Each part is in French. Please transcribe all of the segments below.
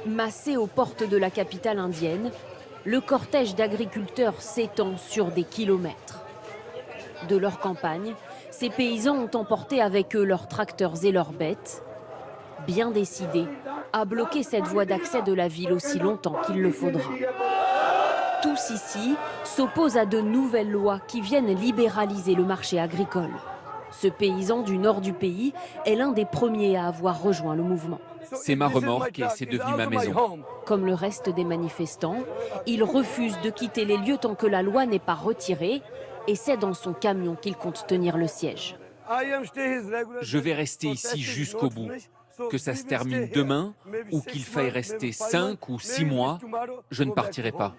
Massé aux portes de la capitale indienne, le cortège d'agriculteurs s'étend sur des kilomètres. De leur campagne, ces paysans ont emporté avec eux leurs tracteurs et leurs bêtes, bien décidés à bloquer cette voie d'accès de la ville aussi longtemps qu'il le faudra. Tous ici s'opposent à de nouvelles lois qui viennent libéraliser le marché agricole. Ce paysan du nord du pays est l'un des premiers à avoir rejoint le mouvement. C'est ma remorque et c'est devenu ma maison. Comme le reste des manifestants, il refuse de quitter les lieux tant que la loi n'est pas retirée et c'est dans son camion qu'il compte tenir le siège. Je vais rester ici jusqu'au bout. Que ça se termine demain ou qu'il faille rester 5 ou 6 mois, je ne partirai pas.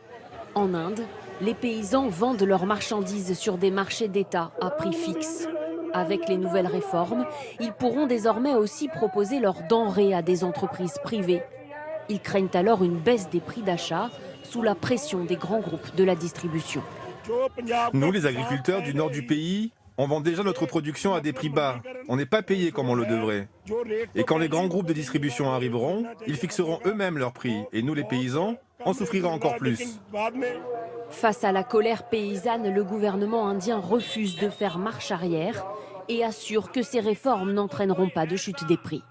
En Inde, les paysans vendent leurs marchandises sur des marchés d'État à prix fixe. Avec les nouvelles réformes, ils pourront désormais aussi proposer leurs denrées à des entreprises privées. Ils craignent alors une baisse des prix d'achat sous la pression des grands groupes de la distribution. Nous, les agriculteurs du nord du pays, on vend déjà notre production à des prix bas. On n'est pas payé comme on le devrait. Et quand les grands groupes de distribution arriveront, ils fixeront eux-mêmes leurs prix. Et nous, les paysans, on souffrira encore plus. Face à la colère paysanne, le gouvernement indien refuse de faire marche arrière et assure que ces réformes n'entraîneront pas de chute des prix.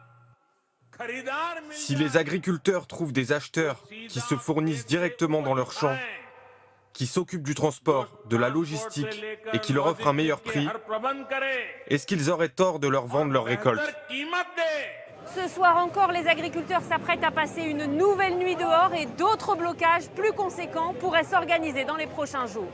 Si les agriculteurs trouvent des acheteurs qui se fournissent directement dans leurs champs, qui s'occupent du transport, de la logistique et qui leur offrent un meilleur prix, est-ce qu'ils auraient tort de leur vendre leurs récoltes ? Ce soir encore, les agriculteurs s'apprêtent à passer une nouvelle nuit dehors et d'autres blocages plus conséquents pourraient s'organiser dans les prochains jours.